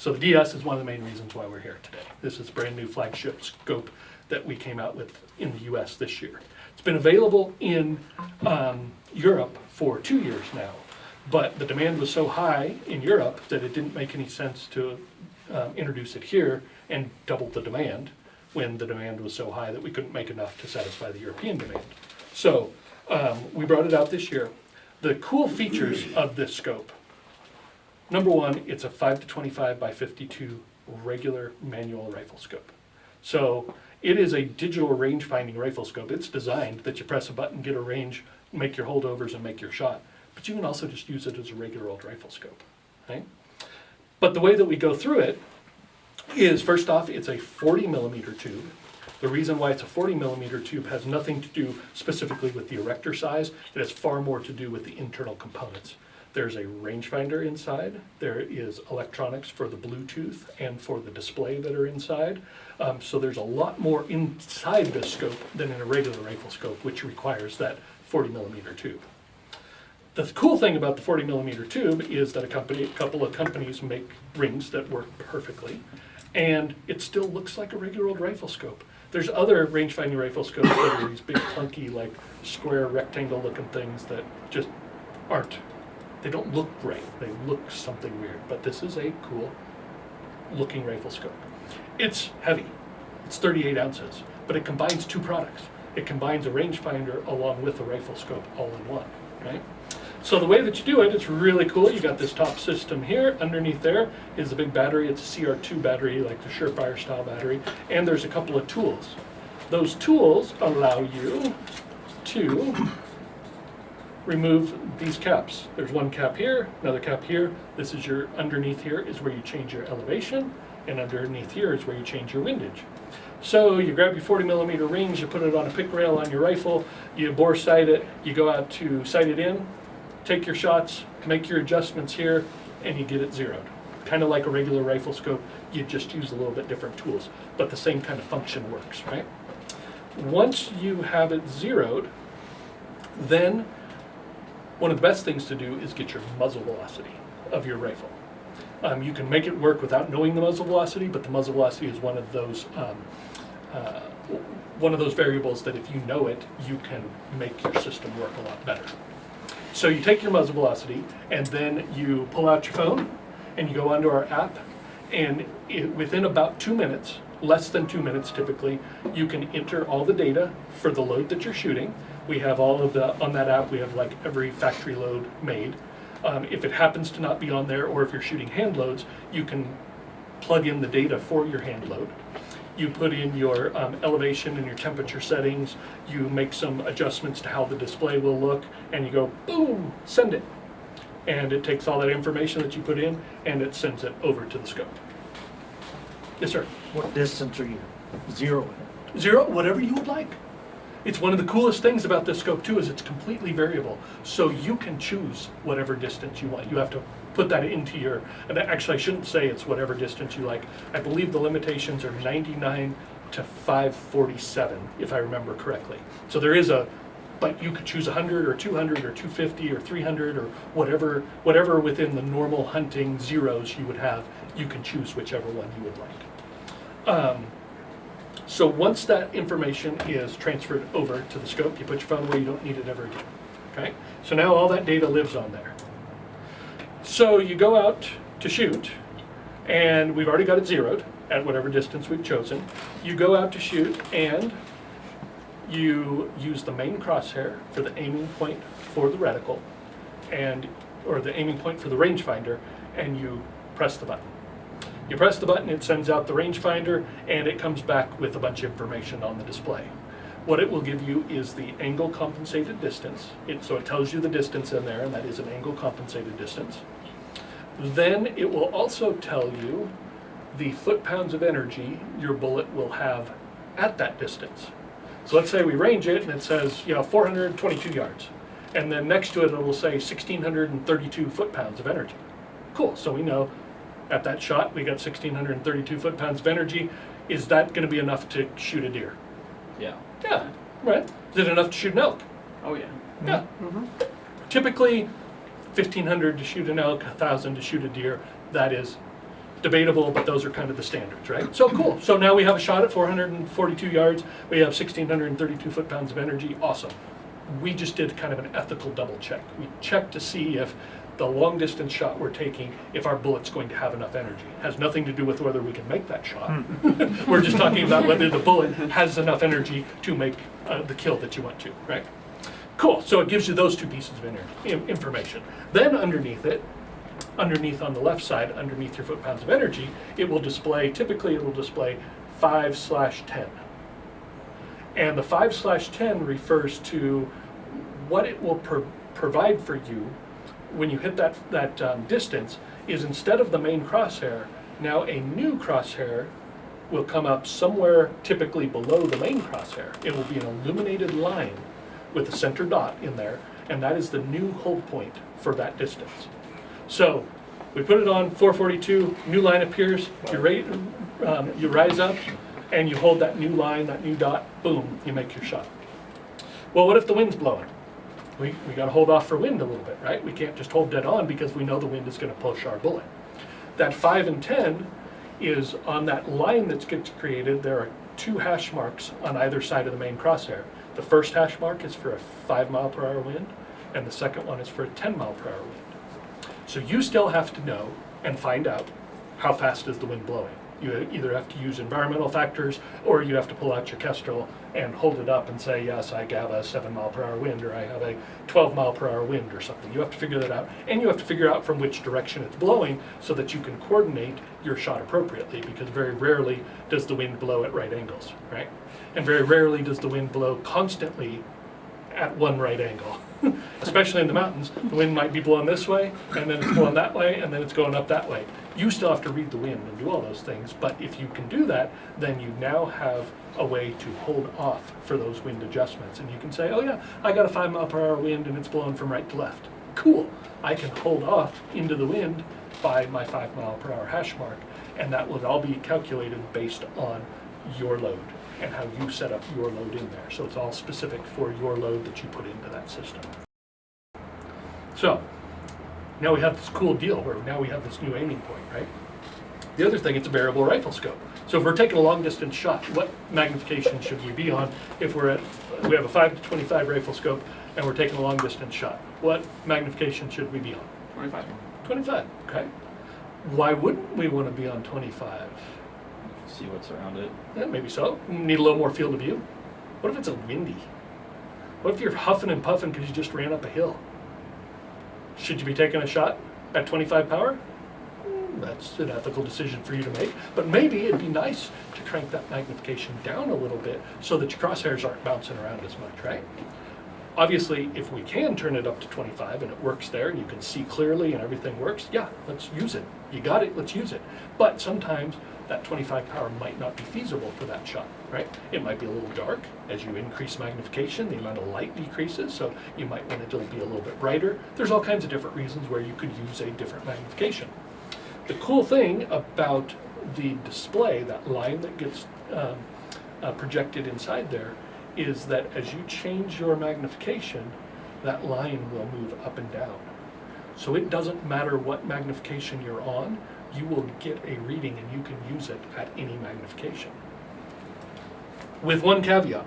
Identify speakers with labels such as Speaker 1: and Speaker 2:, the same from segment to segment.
Speaker 1: So the DS is one of the main reasons why we're here today. This is a brand new flagship scope that we came out with in the US this year. It's been available in Europe for 2 years now, but the demand was so high in Europe that it didn't make any sense to introduce it here and double the demand when the demand was so high that we couldn't make enough to satisfy the European demand. So we brought it out this year. The cool features of this scope: number one, it's a 5-25 by 52 regular manual rifle scope. So it is a digital range finding rifle scope. It's designed that you press a button, get a range, make your holdovers and make your shot. But you can also just use it as a regular old rifle scope, right? But the way that we go through it is, first off, it's a 40 millimeter tube. The reason why it's a 40 millimeter tube has nothing to do specifically with the erector size. It has far more to do with the internal components. There's a rangefinder inside. There is electronics for the Bluetooth and for the display that are inside. So there's a lot more inside this scope than in a regular rifle scope, which requires that 40 millimeter tube. The cool thing about the 40 millimeter tube is that a couple of companies make rings that work perfectly, and it still looks like a regular old rifle scope. There's other range-finding rifle scopes that are these big clunky, like square rectangle looking things that just aren't. They don't look great. They look something weird, but this is a cool looking rifle scope. It's heavy. It's 38 ounces, but it combines two products. It combines a rangefinder along with a rifle scope all in one, right? So the way that you do it, it's really cool. You got this top system here. Underneath there is a big battery. It's a CR2 battery, like the Surefire style battery. And there's a couple of tools. Those tools allow you to remove these caps. There's one cap here, another cap here. This is your, underneath here is where you change your elevation, and underneath here is where you change your windage. So you grab your 40 millimeter rings, you put it on a pick rail on your rifle, you bore sight it, you go out to sight it in, take your shots, make your adjustments here, and you get it zeroed. Kind of like a regular rifle scope, you just use a little bit different tools, but the same kind of function works, right? Once you have it zeroed, then one of the best things to do is get your muzzle velocity of your rifle. You can make it work without knowing the muzzle velocity, but the muzzle velocity is one of those variables that if you know it, you can make your system work a lot better. So you take your muzzle velocity, and then you pull out your phone, and you go onto our app, and within about 2 minutes, less than 2 minutes typically, you can enter all the data for the load that you're shooting. We have all of the, on that app, we have like every factory load made. If it happens to not be on there, or if you're shooting hand loads, you can plug in the data for your hand load. You put in your elevation and your temperature settings, you make some adjustments to how the display will look, and you go, boom, send it. And it takes all that information that you put in, and it sends it over to the scope. Yes, sir?
Speaker 2: What distance are you zeroing?
Speaker 1: Zero, whatever you would like. It's one of the coolest things about this scope too, is it's completely variable. So you can choose whatever distance you want. You have to put that into your, and actually I shouldn't say it's whatever distance you like. I believe the limitations are 99 to 547, if I remember correctly. So there is a, but you could choose 100 or 200 or 250 or 300 or whatever within the normal hunting zeros you would have, you can choose whichever one you would like. So once that information is transferred over to the scope, you put your phone away, you don't need it ever again, okay? So now all that data lives on there. So you go out to shoot, and we've already got it zeroed at whatever distance we've chosen. You go out to shoot, and you use the main crosshair for the aiming point for the reticle, or the aiming point for the rangefinder, and you press the button. You press the button, it sends out the rangefinder, and it comes back with a bunch of information on the display. What it will give you is the angle compensated distance. So it tells you the distance in there, and that is an angle compensated distance. Then it will also tell you the foot-pounds of energy your bullet will have at that distance. So let's say we range it, and it says, 422 yards. And then next to it, it will say 1,632 foot-pounds of energy. Cool, so we know at that shot, we got 1,632 foot-pounds of energy. Is that going to be enough to shoot a deer?
Speaker 3: Yeah.
Speaker 1: Yeah, right. Is it enough to shoot an elk?
Speaker 3: Oh yeah.
Speaker 1: Yeah.
Speaker 2: Mm-hmm.
Speaker 1: Typically, 1,500 to shoot an elk, 1,000 to shoot a deer. That is Debatable, but those are kind of the standards, right? So cool. So now we have a shot at 442 yards. We have 1,632 foot-pounds of energy. Awesome. We just did kind of an ethical double check. We checked to see if the long distance shot we're taking, if our bullet's going to have enough energy. It has nothing to do with whether we can make that shot. We're just talking about whether the bullet has enough energy to make the kill that you want to, right? Cool. So it gives you those two pieces of information. Then underneath it, underneath on the left side, underneath your foot-pounds of energy, it will display, typically it will display 5/10. And the 5/10 refers to what it will provide for you when you hit that distance is instead of the main crosshair, now a new crosshair will come up somewhere typically below the main crosshair. It will be an illuminated line with a center dot in there, and that is the new hold point for that distance. So we put it on 442, new line appears, you rise up, and you hold that new line, that new dot, boom, you make your shot. Well, what if the wind's blowing? We got to hold off for wind a little bit, right? We can't just hold dead on because we know the wind is going to push our bullet. That 5 and 10 is on that line that gets created. There are 2 hash marks on either side of the main crosshair. The first hash mark is for a 5-mile-per-hour wind, and the second one is for a 10-mile-per-hour wind. So you still have to know and find out how fast is the wind blowing. You either have to use environmental factors, or you have to pull out your Kestrel and hold it up and say, yes, I have a 7-mile-per-hour wind, or I have a 12-mile-per-hour wind or something. You have to figure that out, and you have to figure out from which direction it's blowing so that you can coordinate your shot appropriately, because very rarely does the wind blow at right angles, right? And very rarely does the wind blow constantly at one right angle. Especially in the mountains, the wind might be blowing this way, and then it's blowing that way, and then it's going up that way. You still have to read the wind and do all those things, but if you can do that, then you now have a way to hold off for those wind adjustments. And you can say, oh yeah, I got a 5-mile-per-hour wind and it's blowing from right to left. Cool, I can hold off into the wind by my 5-mile-per-hour hash mark, and that will all be calculated based on your load and how you set up your load in there. So it's all specific for your load that you put into that system. So now we have this cool deal where now we have this new aiming point, right? The other thing, it's a variable rifle scope. So if we're taking a long distance shot, what magnification should we be on? If we have a 5-25 rifle scope and we're taking a long distance shot, what magnification should we be on?
Speaker 3: 25.
Speaker 1: 25, okay. Why wouldn't we want to be on 25?
Speaker 3: See what's around it.
Speaker 1: Yeah, maybe so. Need a little more field of view. What if it's a windy? What if you're huffing and puffing because you just ran up a hill? Should you be taking a shot at 25 power? That's an ethical decision for you to make. But maybe it'd be nice to crank that magnification down a little bit so that your crosshairs aren't bouncing around as much, right? Obviously, if we can turn it up to 25 and it works there and you can see clearly and everything works, yeah, let's use it. You got it, let's use it. But sometimes that 25 power might not be feasible for that shot, right? It might be a little dark. As you increase magnification, the amount of light decreases, so you might want it to be a little bit brighter. There's all kinds of different reasons where you could use a different magnification. The cool thing about the display, that line that gets projected inside there, is that as you change your magnification, that line will move up and down. So it doesn't matter what magnification you're on, you will get a reading and you can use it at any magnification. With one caveat.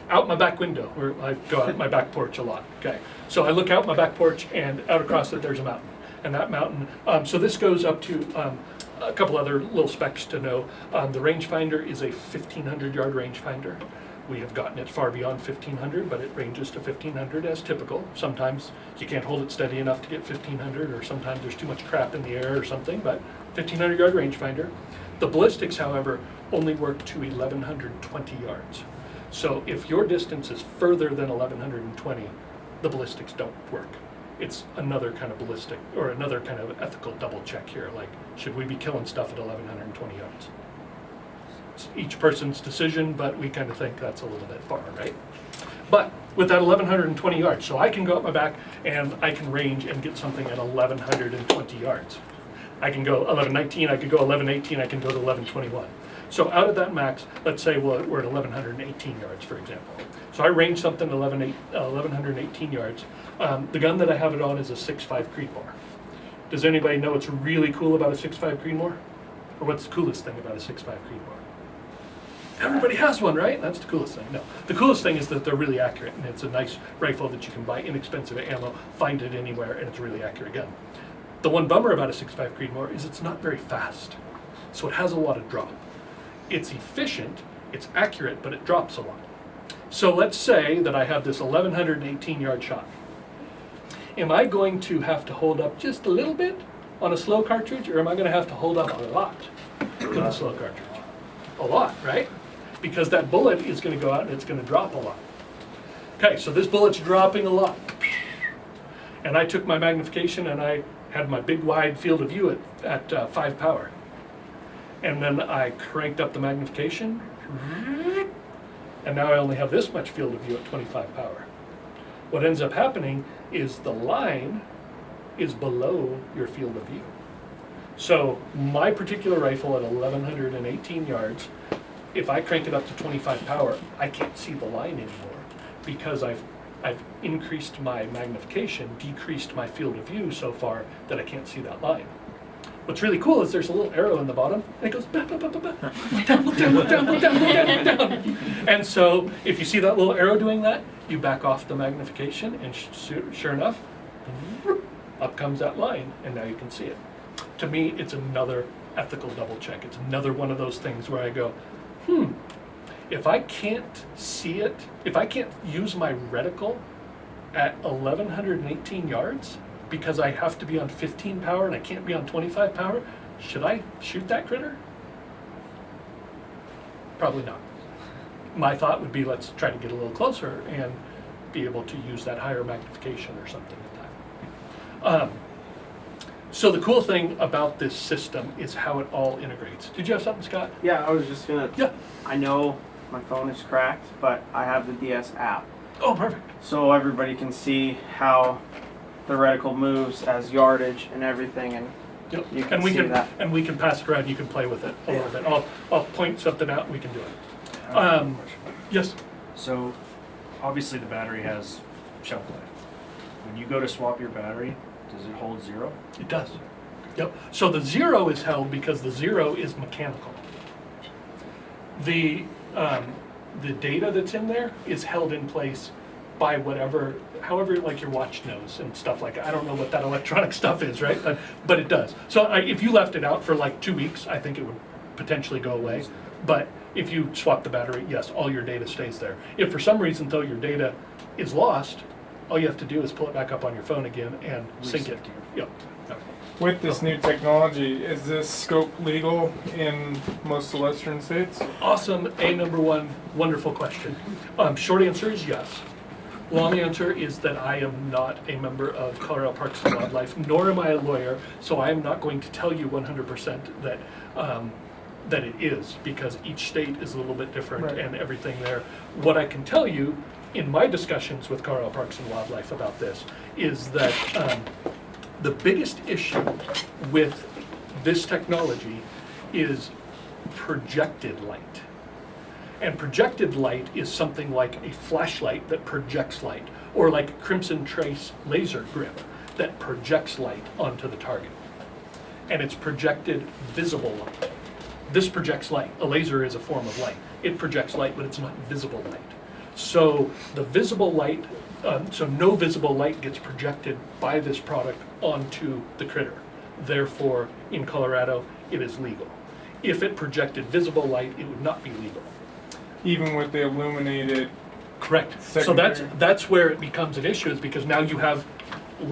Speaker 1: Out my back window, where I go out my back porch a lot, okay? So I look out my back porch and out across it there's a mountain. And that mountain, so this goes up to a couple other little specs to know. The Rangefinder is a 1,500 yard rangefinder. We have gotten it far beyond 1,500, but it ranges to 1,500 as typical. Sometimes you can't hold it steady enough to get 1,500, or sometimes there's too much crap in the air or something, but 1,500 yard rangefinder. The ballistics, however, only work to 1,120 yards. So if your distance is further than 1,120, the ballistics don't work. It's another kind of ballistic, or another kind of ethical double check here, like, should we be killing stuff at 1,120 yards? It's each person's decision, but we kind of think that's a little bit far, right? But with that 1,120 yards, so I can go up my back and I can range and get something at 1,120 yards. I can go 1119, I could go 1118, I can go to 1121. So out of that max, let's say we're at 1,118 yards, for example. So I range something at 1,118 yards. The gun that I have it on is a 6.5 Creedmoor. Does anybody know what's really cool about a 6.5 Creedmoor? Or what's the coolest thing about a 6.5 Creedmoor? Everybody has one, right? That's the coolest thing. No, the coolest thing is that they're really accurate, and it's a nice rifle that you can buy inexpensive ammo, find it anywhere, and it's a really accurate gun. The one bummer about a 6.5 Creedmoor is it's not very fast, so it has a lot of drop. It's efficient, it's accurate, but it drops a lot. So let's say that I have this 1118 yard shot. Am I going to have to hold up just a little bit on a slow cartridge, or am I going to have to hold up a lot with a slow cartridge? A lot, right? Because that bullet is going to go out and it's going to drop a lot. Okay, so this bullet's dropping a lot. And I took my magnification and I had my big wide field of view at 5 power. And then I cranked up the magnification, and now I only have this much field of view at 25 power. What ends up happening is the line is below your field of view. So my particular rifle at 1118 yards, if I crank it up to 25 power, I can't see the line anymore because I've increased my magnification, decreased my field of view so far that I can't see that line. What's really cool is there's a little arrow in the bottom, and it goes bah, bah, bah, bah, bah. Down, down, down, down, down, down. And so if you see that little arrow doing that, you back off the magnification, and sure enough, up comes that line, and now you can see it. To me, it's another ethical double check. It's another one of those things where I go, if I can't see it, if I can't use my reticle at 1118 yards because I have to be on 15 power and I can't be on 25 power, should I shoot that critter? Probably not. My thought would be, let's try to get a little closer and be able to use that higher magnification or something like that. So the cool thing about this system is how it all integrates. Did you have something, Scott?
Speaker 4: Yeah, I was just gonna.
Speaker 1: Yeah.
Speaker 4: I know my phone is cracked, but I have the DS app,
Speaker 1: Oh, perfect.
Speaker 4: so everybody can see how the reticle moves as yardage and everything, and
Speaker 1: Yep.
Speaker 4: you can
Speaker 1: And we
Speaker 4: see
Speaker 1: can
Speaker 4: that.
Speaker 1: and we can pass it around. You can play with it a little bit. I'll point something out. And we can do it. Yes.
Speaker 2: So, obviously the battery has shelf life. When you go to swap your battery, does it hold 0?
Speaker 1: It does. Yep. So the 0 is held because the 0 is mechanical. The data that's in there is held in place by however like your watch knows and stuff like that. I don't know what that electronic stuff is, right? But it does. So if you left it out for like 2 weeks, I think it would potentially go away. But if you swap the battery, yes, all your data stays there. If for some reason though your data is lost, all you have to do is pull it back up on your phone again and sync it. Yep.
Speaker 5: With this new technology, is this scope legal in most of the western states?
Speaker 1: Awesome, number one, wonderful question. Short answer is yes. Long answer is that I am not a member of Colorado Parks and Wildlife, nor am I a lawyer, so I am not going to tell you 100% that it is, because each state is a little bit different
Speaker 5: Right.
Speaker 1: and everything there. What I can tell you in my discussions with Colorado Parks and Wildlife about this is that the biggest issue with this technology is projected light. And projected light is something like a flashlight that projects light, or like a Crimson Trace laser grip that projects light onto the target. And it's projected visible light. This projects light. A laser is a form of light. It projects light, but it's not visible light. So the visible light, so no visible light gets projected by this product onto the critter. Therefore, in Colorado, it is legal. If it projected visible light, it would not be legal.
Speaker 5: Even with the illuminated,
Speaker 1: Correct. So
Speaker 5: Secondary.
Speaker 1: that's where it becomes an issue, is because now you have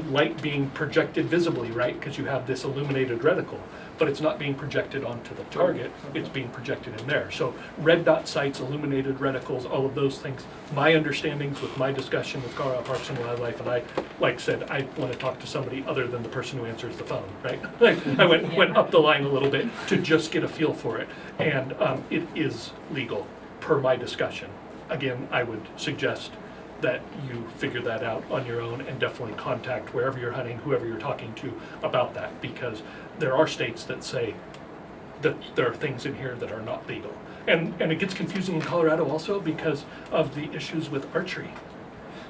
Speaker 1: light being projected visibly, right? Because you have this illuminated reticle, but it's not being projected onto the target, it's being projected in there. So red dot sights, illuminated reticles, all of those things, my understandings with my discussion with Colorado Parks and Wildlife, and I, like said, I want to talk to somebody other than the person who answers the phone, right? I went up the line a little bit to just get a feel for it, and it is legal per my discussion. Again, I would suggest that you figure that out on your own and definitely contact wherever you're hunting, whoever you're talking to about that, because there are states that say that there are things in here that are not legal. And it gets confusing in Colorado also because of the issues with archery.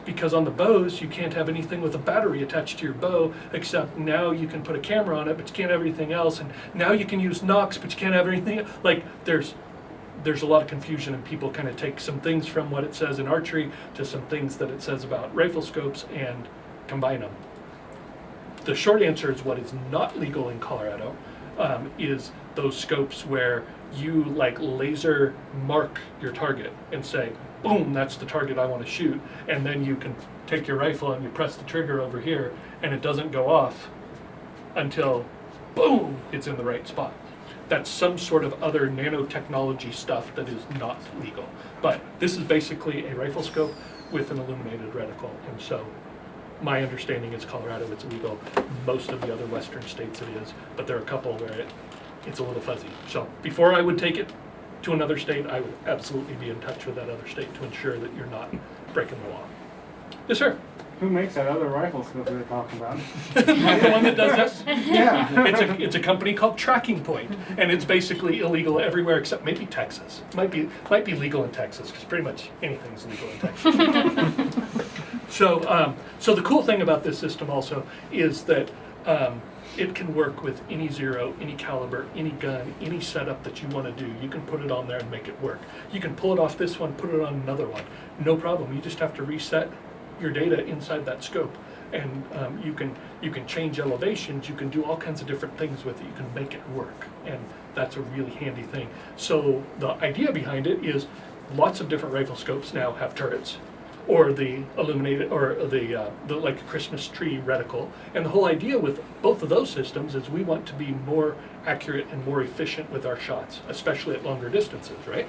Speaker 1: because on the bows, you can't have anything with a battery attached to your bow, except now you can put a camera on it, but you can't have anything else, and now you can use Nox, but you can't have anything, like, there's a lot of confusion, and people kind of take some things from what it says in archery to some things that it says about rifle scopes and combine them. The short answer is what is not legal in Colorado is those scopes where you like laser mark your target and say, boom, that's the target I want to shoot, and then you can take your rifle and you press the trigger over here and it doesn't go off until boom, it's in the right spot. That's some sort of other nanotechnology stuff that is not legal. But this is basically a rifle scope with an illuminated reticle. And so my understanding is Colorado, it's illegal. Most of the other western states it is, but there are a couple where it's a little fuzzy. So before I would take it to another state, I would absolutely be in touch with that other state to ensure that you're not breaking the law. Yes, sir.
Speaker 6: Who makes that other rifle scope we were talking about?
Speaker 1: The one that does this?
Speaker 6: Yeah.
Speaker 1: It's a company called Tracking Point, and it's basically illegal everywhere except maybe Texas. Might be legal in Texas, because pretty much anything's legal in Texas. So the cool thing about this system also is that it can work with any zero, any caliber, any gun, any setup that you want to do. You can put it on there and make it work. You can pull it off this one, put it on another one. No problem. You just have to reset your data inside that scope, and you can change elevations. You can do all kinds of different things with it. You can make it work, and that's a really handy thing. So the idea behind it is lots of different rifle scopes now have turrets, or the illuminated, or the like a Christmas tree reticle. And the whole idea with both of those systems is we want to be more accurate and more efficient with our shots, especially at longer distances, right?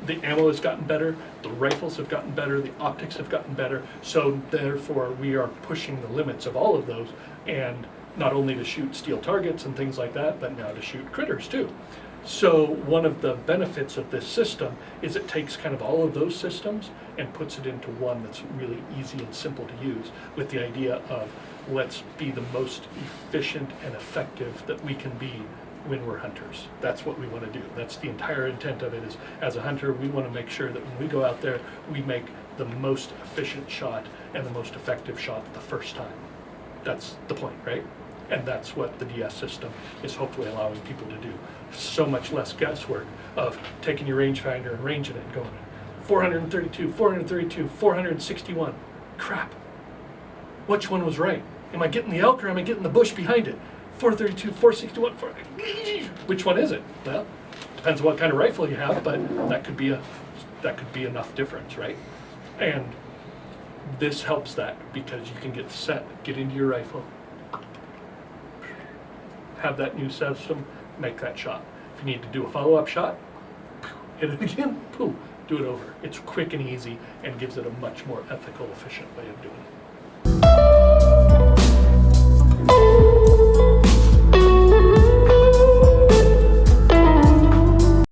Speaker 1: The ammo has gotten better, the rifles have gotten better, the optics have gotten better, so therefore we are pushing the limits of all of those, and not only to shoot steel targets and things like that, but now to shoot critters too. So one of the benefits of this system is it takes kind of all of those systems and puts it into one that's really easy and simple to use, with the idea of let's be the most efficient and effective that we can be when we're hunters. That's what we want to do. That's the entire intent of it, is as a hunter, we want to make sure that when we go out there, we make the most efficient shot and the most effective shot the first time. That's the point, right? And that's what the DS system is hopefully allowing people to do. So much less guesswork of taking your rangefinder and ranging it and going 432, 432, 461. Crap. Which one was right? Am I getting the elk or am I getting the bush behind it? 432, 461, which one is it? Well, depends on what kind of rifle you have, but that could be enough difference, right? And this helps that, because you can get set, get into your rifle, have that new system, make that shot. If you need to do a follow-up shot, hit it again, boom, do it over. It's quick and easy and gives it a much more ethical, efficient way of doing it.